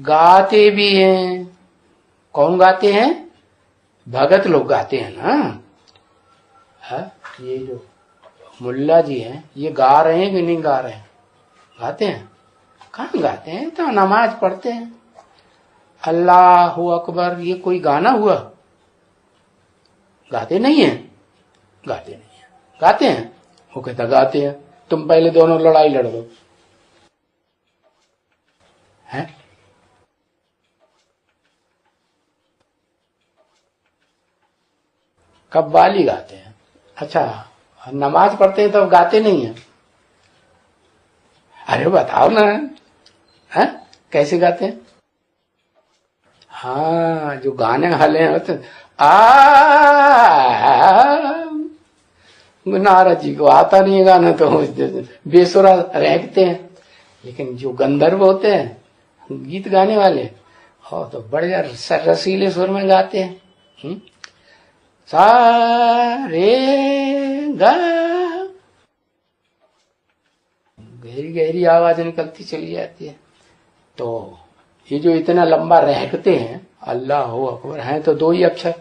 गाते भी हैं। कौन गाते हैं? भगत लोग गाते हैं ना। ये जो मुल्ला जी हैं ये गा रहे हैं कि नहीं गा रहे हैं? गाते हैं। कहाँ गाते हैं? तो नमाज पढ़ते हैं। अल्लाहू अकबर ये कोई गाना हुआ? गाते नहीं है। गाते नहीं है। गाते हैं? वो कहता गाते हैं। तुम पहले दोनों लड़ाई लड़ दो। है कव्वाली गाते हैं। अच्छा, नमाज पढ़ते हैं तब गाते नहीं है? अरे बताओ ना। है कैसे गाते हैं? हाँ, जो गाने वाले होते नारद जी को आता नहीं है गाना तो बेसुरा रहते हैं। लेकिन जो गंधर्व होते हैं गीत गाने वाले हो तो बढ़िया रसीले सुर में गाते हैं। सा रे गा, गहरी गहरी आवाज निकलती चली जाती है। तो ये जो इतना लंबा रहते हैं अल्लाह अकबर हैं तो दो ही अक्षर,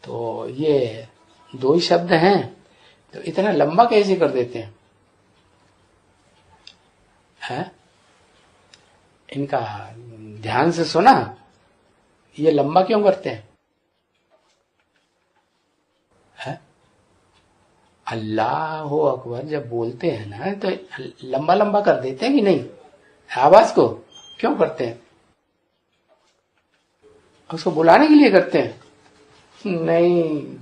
तो ये दो ही शब्द हैं तो इतना लंबा कैसे कर देते हैं? है? इनका ध्यान से सुना ये लंबा क्यों करते हैं? है? अल्लाह अकबर जब बोलते हैं ना तो लंबा लंबा कर देते हैं कि नहीं? आवाज को क्यों करते हैं? उसको बुलाने के लिए करते हैं? नहीं,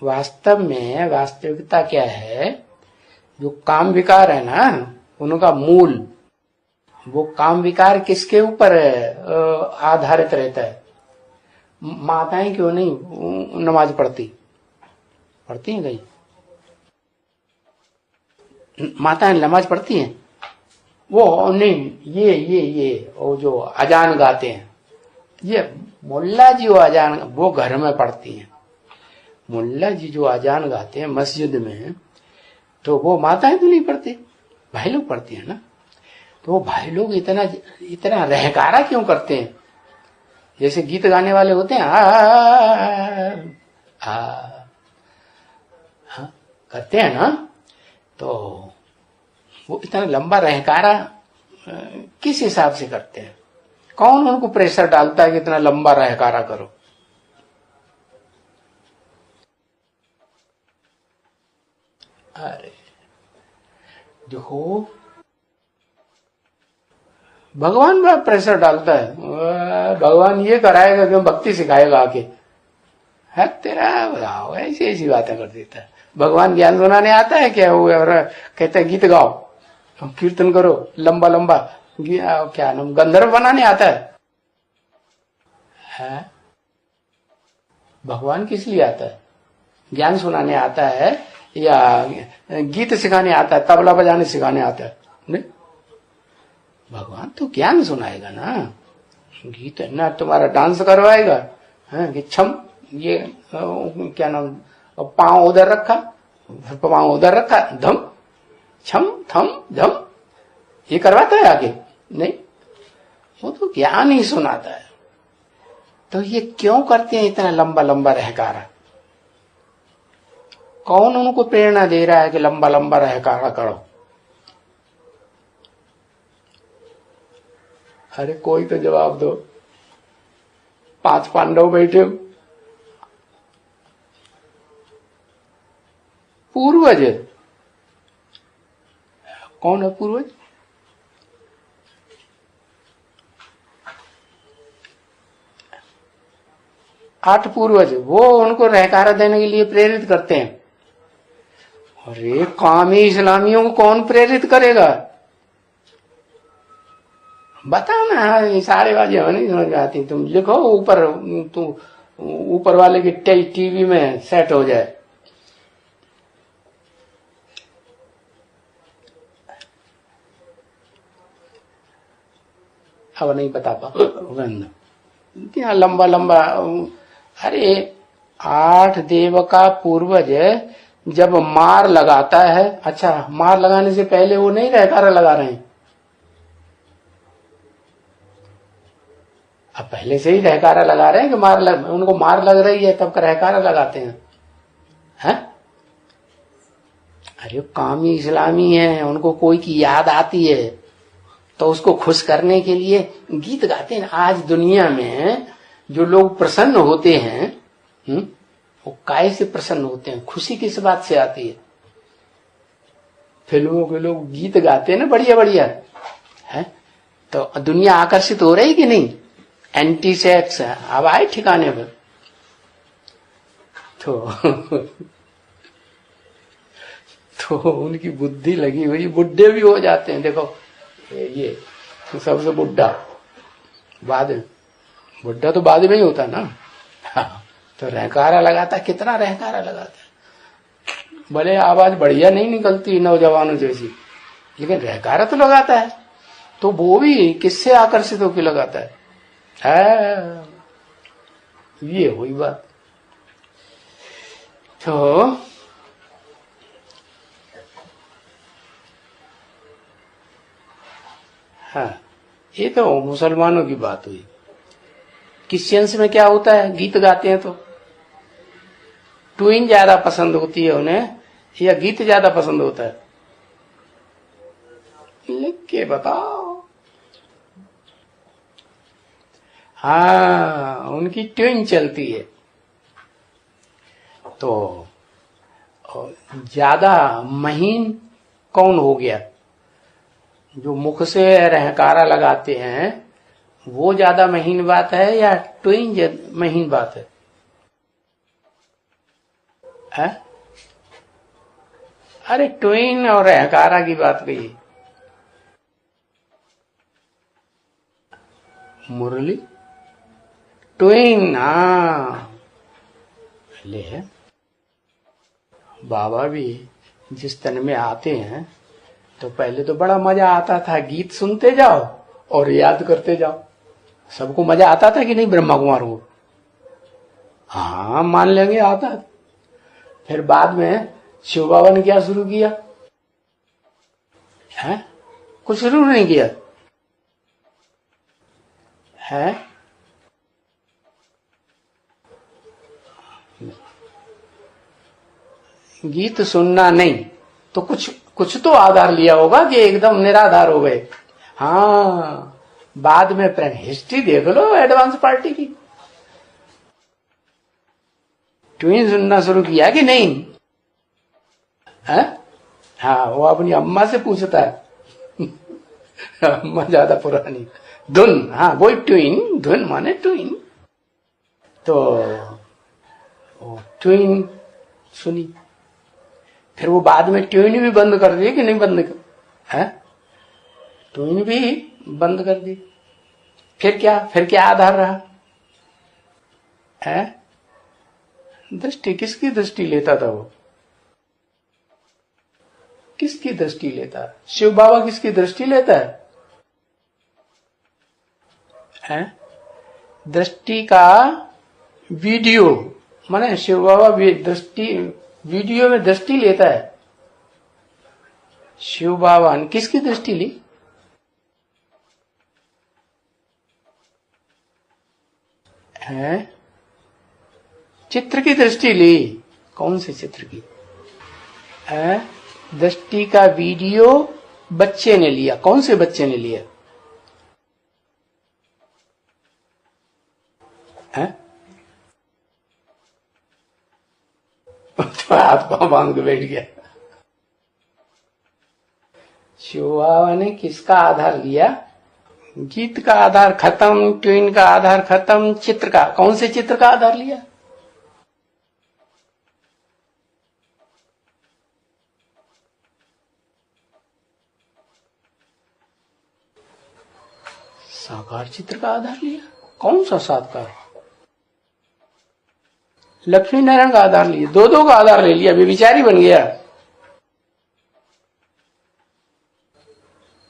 वास्तव में वास्तविकता क्या है, जो काम विकार है ना उनका मूल, वो काम विकार किसके ऊपर आधारित रहता है? माताएं क्यों नहीं नमाज पढ़ती हैं? कहीं माताएं नमाज पढ़ती हैं? वो नहीं, ये वो जो अजान गाते हैं, ये मुल्ला जी वो अजान वो घर में पढ़ती हैं। मुल्ला जी जो अजान गाते हैं मस्जिद में तो वो माताएं तो नहीं पढ़ती, भाई लोग पढ़ती हैं ना। तो वो भाई लोग इतना रहकारा क्यों करते हैं? जैसे गीत गाने वाले होते हैं करते हैं ना, तो वो इतना लंबा रहकारा किस हिसाब से करते हैं? कौन उनको प्रेशर डालता है कि इतना लंबा रहकारा करो? अरे देखो, भगवान बड़ा प्रेशर डालता है। भगवान ये कराएगा क्यों? भक्ति सिखाएगा आके। है तेरा बताओ, ऐसी ऐसी बातें कर देता है। भगवान ज्ञान सुनाने आता है क्या? वो कहते हैं गीत गाओ, कीर्तन करो लंबा लंबा, क्या नाम, गंधर्व बनाने आता है? भगवान किस लिए आता है? ज्ञान सुनाने आता है या गीत सिखाने आता है, तबला बजाने सिखाने आता है? नहीं, भगवान तो ज्ञान सुनाएगा ना। गीत ना तुम्हारा डांस करवाएगा है कि छम, ये क्या नाम, पांव उधर रखा, पांव उधर रखा, धम छम थम धम, ये करवाता है आगे? नहीं, वो तो ज्ञान ही सुनाता है। तो ये क्यों करते हैं इतना लंबा लंबा रहकारा? कौन उनको प्रेरणा दे रहा है कि लंबा लंबा रहकारा करो? अरे कोई तो जवाब दो। 5 पांडव बैठे, पूर्वज कौन है? पूर्वज 8 पूर्वज, वो उनको रहकारा देने के लिए प्रेरित करते हैं। अरे कामी इस्लामियों को कौन प्रेरित करेगा? बताओ ना, ये सारे बातें हमें नहीं समझ में आती। तुम लिखो ऊपर, ऊपर वाले की टीवी में सेट हो जाए। अब नहीं बता पा क्या लंबा लंबा। अरे 8 देव का पूर्वज जब मार लगाता है, अच्छा मार लगाने से पहले वो नहीं रहकारा लगा रहे हैं? अब पहले से ही रहकारा लगा रहे हैं कि उनको मार लग रही है तब का रहकारा लगाते हैं? अरे कामी इस्लामी है, उनको कोई की याद आती है तो उसको खुश करने के लिए गीत गाते हैं। आज दुनिया में जो लोग प्रसन्न होते हैं, वो काय से प्रसन्न होते हैं? खुशी किस बात से आती है? फिल्मों के लोग गीत गाते हैं ना, बढ़िया बढ़िया है, तो दुनिया आकर्षित हो रही कि नहीं? एंटी सेक्स अब आए ठिकाने पर तो उनकी बुद्धि लगी हुई, बुढ़े भी हो जाते हैं। देखो ये सबसे बुढ़ा बाद में, बुढ़ा तो बाद में ही होता ना। हाँ, तो रहकारा लगाता, कितना रहकारा लगाता है। भले आवाज बढ़िया नहीं निकलती नौजवानों जैसी, लेकिन रहकारा तो लगाता है। तो वो भी किससे आकर्षित होकर लगाता है? ये हुई बात। तो हाँ, ये तो मुसलमानों की बात हुई। क्रिश्चियंस में क्या होता है? गीत गाते हैं तो ट्विन ज्यादा पसंद होती है उन्हें या गीत ज्यादा पसंद होता है? लिख के बताओ। हाँ, उनकी ट्विन चलती है। तो ज्यादा महीन कौन हो गया? जो मुख से रहकारा लगाते हैं वो ज्यादा महीन बात है या ट्विन महीन बात है? अरे ट्विन और रहकारा की बात कही। मुरली ट्विन, हाँ ले है। बाबा भी जिस तन में आते हैं तो पहले तो बड़ा मजा आता था, गीत सुनते जाओ और याद करते जाओ। सबको मजा आता था कि नहीं ब्रह्मा कुमार को? हाँ मान लेंगे आता। फिर बाद में शिव बाबा ने क्या शुरू किया है? कुछ शुरू नहीं किया है। गीत सुनना नहीं तो कुछ तो आधार लिया होगा कि एकदम निराधार हो गए। हाँ, बाद में हिस्ट्री देख लो एडवांस पार्टी की। ट्विन सुनना शुरू किया कि नहीं है? हाँ, वो अपनी अम्मा से पूछता है अम्मा ज्यादा पुरानी। धुन, हाँ वही ट्विन, धुन माने ट्विन। तो ट्विन सुनी, फिर वो बाद में ट्यून भी बंद कर दी कि नहीं बंद कर? है ट्यून भी बंद कर दी। फिर क्या आधार रहा है? दृष्टि, किसकी दृष्टि लेता था वो? किसकी दृष्टि लेता? शिव बाबा किसकी दृष्टि लेता है? दृष्टि का वीडियो माने शिव बाबा दृष्टि, वीडियो में दृष्टि लेता है। शिव बाबा ने किसकी दृष्टि ली है? चित्र की दृष्टि ली। कौन से चित्र की है? दृष्टि का वीडियो बच्चे ने लिया। कौन से बच्चे ने लिया है? तो हाथ पांव बांध के बैठ गया। शिव बाबा ने किसका आधार लिया? गीत का आधार खत्म, ट्विन का आधार खत्म, चित्र का, कौन से चित्र का आधार लिया? साकार चित्र का आधार लिया। कौन सा साकार? लक्ष्मी नारायण का आधार लिया। दो का आधार ले लिया, व्यभिचारी बन गया।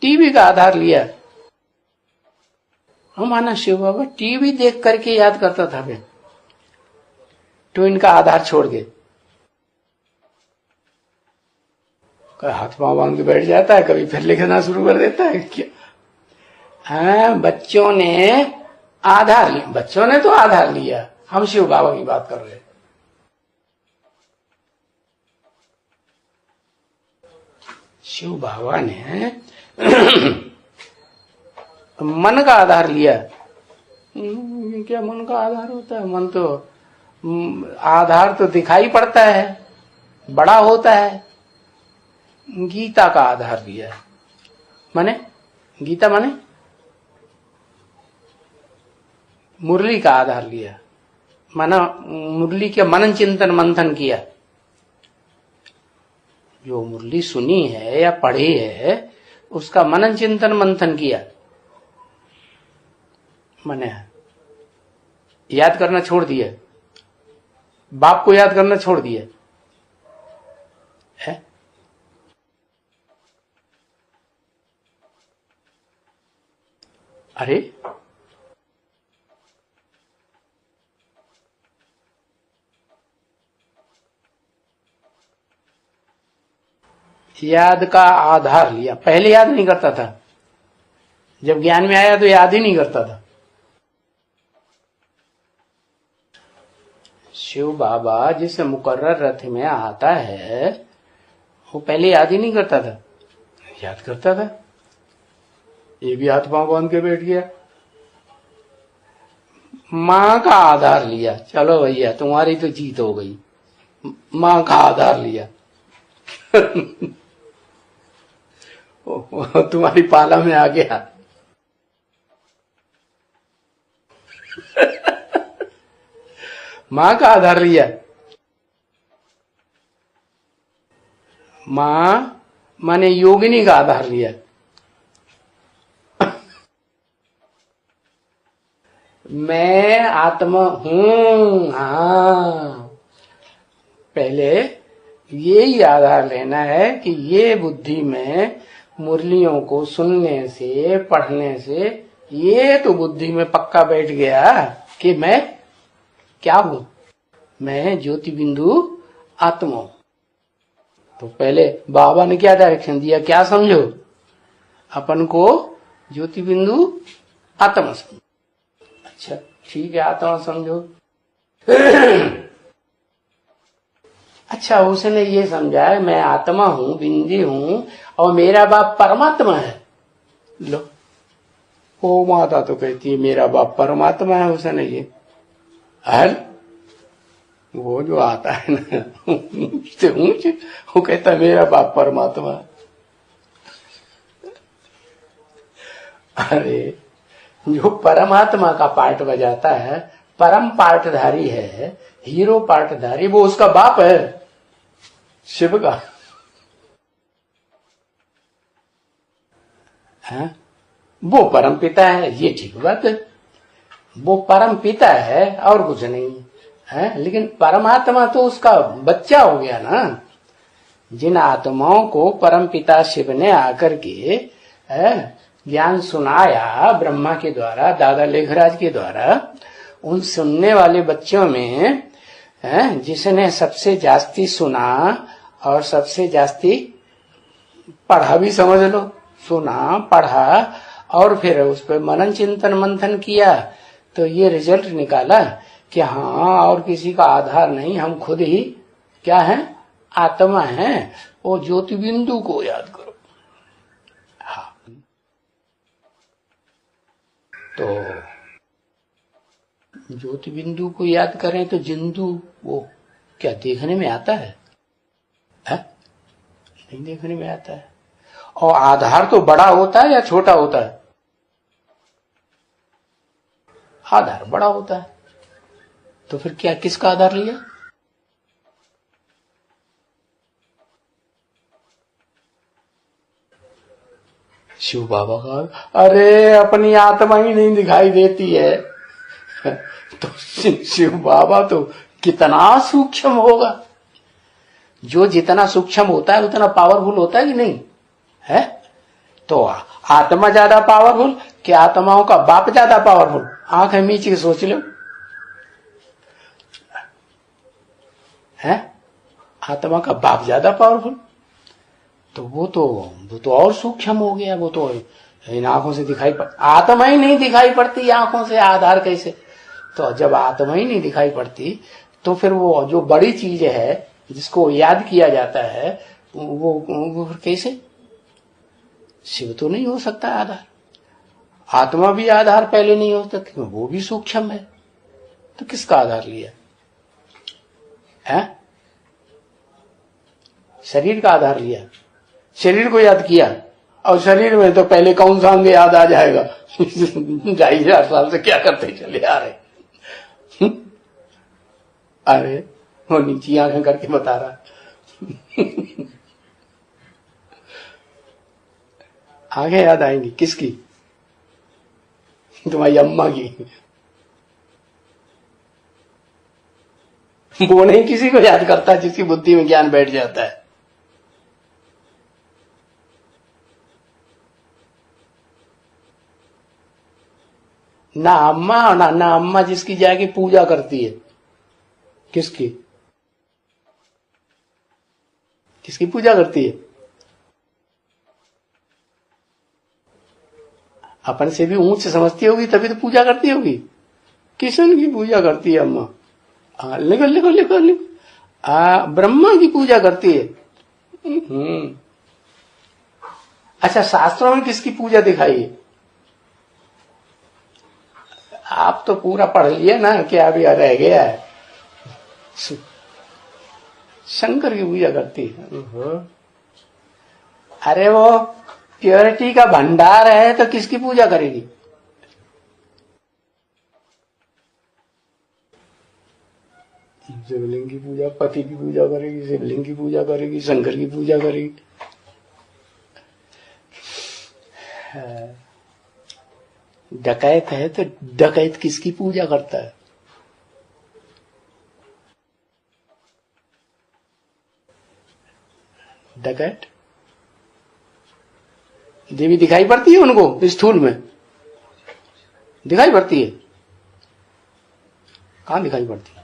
टीवी का आधार लिया। हमारा शिव बाबा टीवी देख करके याद करता था फिर, ट्विन का आधार छोड़ के। हाथ पांव बांध के बैठ जाता है, कभी फिर लिखना शुरू कर देता है क्या? हाँ, बच्चों ने आधार लिया, बच्चों ने तो आधार लिया, हम शिव बाबा की बात कर रहे हैं। शिव बाबा ने मन का आधार लिया। क्या मन का आधार होता है? मन तो आधार तो दिखाई पड़ता है, बड़ा होता है। गीता का आधार लिया। माने गीता माने मुरली का आधार लिया, माना मुरली के मनन चिंतन मंथन किया। जो मुरली सुनी है या पढ़ी है उसका मनन चिंतन मंथन किया। माने याद करना छोड़ दिया, बाप को याद करना छोड़ दिया है। अरे याद का आधार लिया। पहले याद नहीं करता था, जब ज्ञान में आया तो याद ही नहीं करता था। शिव बाबा जिस मुकर्रर रथ में आता है वो पहले याद ही नहीं करता था, याद करता था। ये भी हाथ पांव बांध के बैठ गया। मां का आधार लिया, चलो भैया तुम्हारी तो जीत हो गई। मां का आधार लिया तुम्हारी पाला में आ गया मां का आधार लिया। मां माने योगिनी का आधार लिया। मैं आत्मा हूं, हाँ। पहले यही आधार लेना है कि ये बुद्धि में मुरलियों को सुनने से पढ़ने से ये तो बुद्धि में पक्का बैठ गया कि मैं क्या हूं, मैं ज्योति बिंदु आत्मा हूं। तो पहले बाबा ने क्या डायरेक्शन दिया, क्या समझो, अपन को ज्योति बिंदु आत्मा समझो। अच्छा ठीक है, आत्मा समझो अच्छा उसने ये समझा है मैं आत्मा हूं, बिंदी हूं और मेरा बाप परमात्मा है। लो ओ माता तो कहती है मेरा बाप परमात्मा है। उसने ये हल वो जो आता है ना ऊंच ऊंच, वो कहता है मेरा बाप परमात्मा है। अरे जो परमात्मा का पार्ट बजाता है, परम पार्टधारी है, हीरो पार्टधारी, वो उसका बाप है शिव का। है? वो परम पिता है, ये ठीक बात है, वो परम पिता है और कुछ नहीं है। लेकिन परमात्मा तो उसका बच्चा हो गया ना। जिन आत्माओं को परम पिता शिव ने आकर के ज्ञान सुनाया ब्रह्मा के द्वारा, दादा लेखराज के द्वारा, उन सुनने वाले बच्चों में जिसने सबसे जास्ती सुना और सबसे जास्ती पढ़ा भी, समझ लो, सुना पढ़ा और फिर उस पर मनन चिंतन मंथन किया, तो ये रिजल्ट निकाला कि हाँ और किसी का आधार नहीं, हम खुद ही क्या है, आत्मा है। वो ज्योति बिंदु को याद करो। हाँ तो ज्योति बिंदु को याद करें तो जिंदू वो क्या देखने में आता है? नहीं देखने में आता है। और आधार तो बड़ा होता है या छोटा होता है? आधार बड़ा होता है। तो फिर क्या किसका आधार लिया? शिव बाबा का। अरे अपनी आत्मा ही नहीं दिखाई देती है तो शिव बाबा तो कितना सूक्ष्म होगा। जो जितना सूक्ष्म होता है उतना पावरफुल होता है कि नहीं है? तो आत्मा ज्यादा पावरफुल कि आत्माओं का बाप ज्यादा पावरफुल? आंखें मीच के सोच लो है। आत्मा का बाप ज्यादा पावरफुल तो वो तो और सूक्ष्म हो गया। वो तो इन आंखों से दिखाई आत्मा ही नहीं दिखाई पड़ती, आंखों से आधार कैसे? तो जब आत्मा ही नहीं दिखाई पड़ती तो फिर वो जो बड़ी चीज है जिसको याद किया जाता है वो फिर कैसे? शिव तो नहीं हो सकता आधार, आत्मा भी आधार पहले नहीं हो सकता, वो भी सूक्ष्म है, तो किसका आधार लिया है? शरीर का आधार लिया, शरीर को याद किया, और शरीर में तो पहले कौन सा अंग याद आ जाएगा? 2500 साल से क्या करते चले आ रहे। अरे वो नीची आंखें करके बता रहा आंखें याद आएंगी किसकी? तुम्हारी अम्मा की। वो नहीं किसी को याद करता जिसकी बुद्धि में ज्ञान बैठ जाता है। ना अम्मा और ना अम्मा जिसकी जाके पूजा करती है। किसकी? किसकी पूजा करती है? अपन से भी ऊंच समझती होगी तभी तो पूजा करती होगी। किशन की पूजा करती है अम्मा। लिखो लिखो लिखो लिखो। ब्रह्मा की पूजा करती है। अच्छा, शास्त्रों में किसकी पूजा दिखाई है? आप तो पूरा पढ़ लिए ना, क्या अभी रह गया है? शंकर की पूजा करती है। अरे वो प्योरिटी का भंडार है तो किसकी पूजा करेगी? शिवलिंग की पूजा, पति की पूजा करेगी, शिवलिंग की पूजा करेगी, शंकर की पूजा करेगी। डकैत है तो डकैत किसकी पूजा करता है? डकैत देवी दिखाई पड़ती है उनको स्थूल में? दिखाई पड़ती है? कहां दिखाई पड़ती है?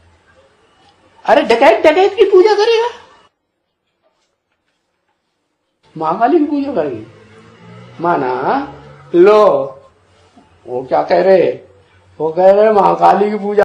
अरे डकैत डकैत की पूजा करेगा, महाकाली की पूजा करेगी। माना लो, वो क्या कह रहे? वो कह रहे महाकाली की पूजा